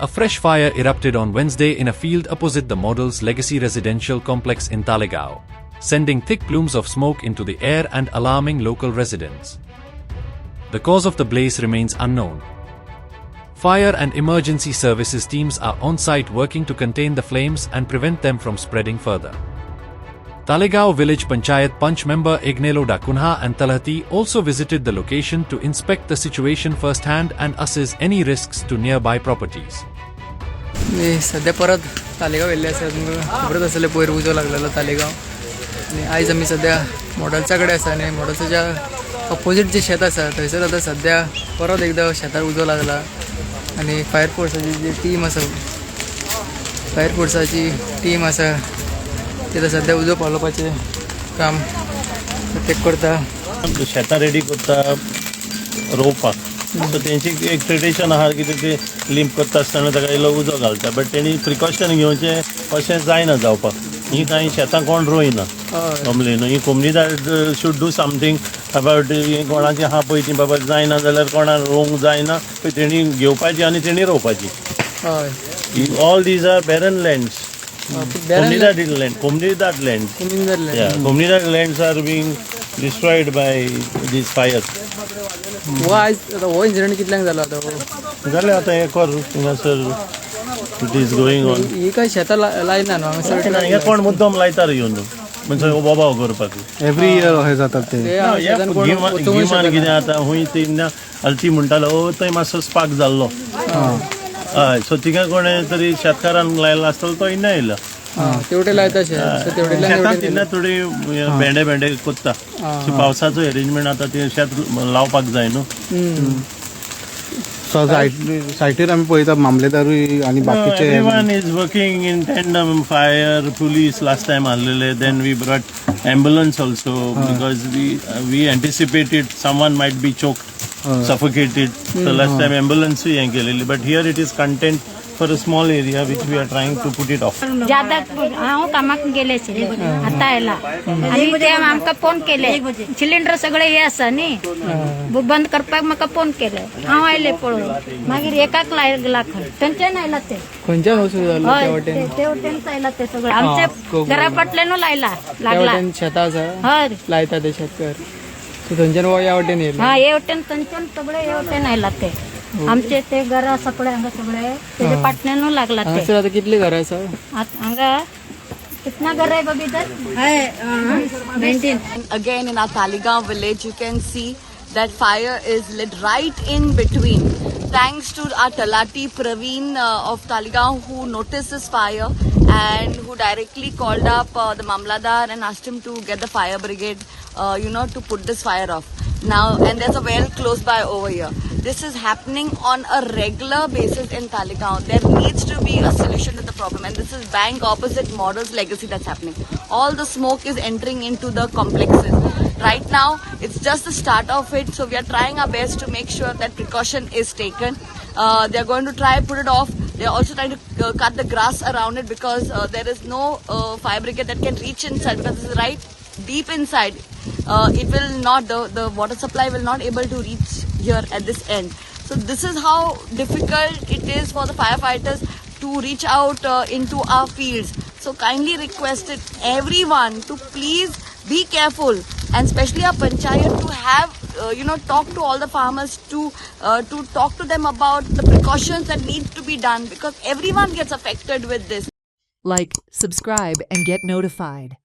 A fresh fire erupted on Wednesday in a field opposite the model's legacy residential complex in Talegaon, sending thick plumes of smoke into the air and alarming local residents. The cause of the blaze remains unknown. Fire and emergency services teams are on site working to contain the flames and prevent them from spreading further. Talegaon Village Panchayat Panch member Ignelo Dakunha and Talhati also visited the location to inspect the situation firsthand and assess any risks to nearby properties. मी सध्या परत तालेगाव येल्ले आसा खबरच आसले पयर उजो लागलेलो तालेगाव आनी आयज आमी सध्या मॉडल्सा कडेन आसा आनी मॉडल्साच्या ऑपोजीट जे शेत आसा थंयसर आतां सध्या परत एकदां शेतार उजो लागला आनी फायर फोर्साची जी टीम आसा ती सध्या उजो पालोवपाचें काम ते करता. शेतां रेडी करता रोवपाक सो तेंची एक ट्रेडिशन आहा कितें ते लिंप करता आसतना ताका इल्लो उजो घालता बट तेणी प्रिकॉशन घेवचें अशें जायना जावपाक. ही कांय शेतां कोण रोयना नॉर्मली न्हू. ही community should do something about कोणाची आहा पळय ती बाबा जायना जाल्यार कोणा रोवंक जायना पळय तेणी घेवपाची आनी तेणी रोवपाची. All these are barren lands. Comunidad lands are being destroyed by these fires. हो इन्सिडंट कितल्यांक जालो आतां? जालें आतां एक वर हिंगासर इट इज गोईंग ऑन. ही काय शेतां लायना न्हू हांगासर? हे कोण मुद्दम लायता रे येवन म्हणजे बोबाव करपाक. एवरी इयर अशें जाता ते गिमान कितें आतां खूंय तेन्ना ती म्हणटालो ओ थंय मातसो स्पार्क जाल्लो. हय सो तिका कोणें तरी शेतकारांक लायला आसतलो तो इन्ना येयला. तेवढे लायता शेतांत तेन्ना थोडी भेंडे कोत्ता. पावसाचो अरेंजमेंट आतां ते शेत लावपाक जाय न्हू. सायटीर आमी पळयता मामलेदारूय आनी बाकीचे everyone is working in tandem. Fire police last time आसलेले. Then we brought ambulance also because we anticipated someone might be choked suffocated. So last time ambulance we केलेली but here it is content for a small area which we are trying to put it off. ज्यादा हांव कामाक गेले आता आयला आनी ते आमकां फोन केले सिलिंडर सगळे हे आसा न्ही बंद करपाक म्हाका फोन केले. हांव आयले पळोवन मागीर एकाक लागला थंयच्यान आयला ते खंयच्यान वसूल जालो ते वटेनच आयला ते सगळे आमच्या घरा फाटल्यानूच लायला लागला. शेतां आसा हय लायता ते शेतकार थंयच्यान ह्या वटेन येयले. हा हे वटेन थंयच्यान सगळे हे वटेन आयला ते आमचे ते घरा सगळे हांगा सगळे तेजे फाटल्यानूच लागला ते. हांगासर आतां कितली घरां आसा? हांगा कितना घर है बबी इधर? 19. Again in our Talegaon village, you can see that fire is lit right in between. Thanks to our Talati Praveen of Talegaon who noticed this fire and who directly called up the Mamladar and asked him to get the fire brigade, to put this fire off. Now, and there's a well close by over here. This is happening on a regular basis in Talegaon. There needs to be a solution to the problem, and this is bang opposite Model's legacy that's happening. All the smoke is entering into the complexes. Right now, it's just the start of it, so we are trying our best to make sure that precaution is taken. They're going to try put it off. They're also trying to cut the grass around it because there is no fire brigade that can reach inside because this is right deep inside. It will not, the water supply will not able to reach here at this end. So this is how difficult it is for the firefighters to reach out into our fields. So kindly requested everyone to please be careful, and especially our panchayat to have talk to all the farmers to talk to them about the precautions that need to be done because everyone gets affected with this. Like, subscribe and get notified.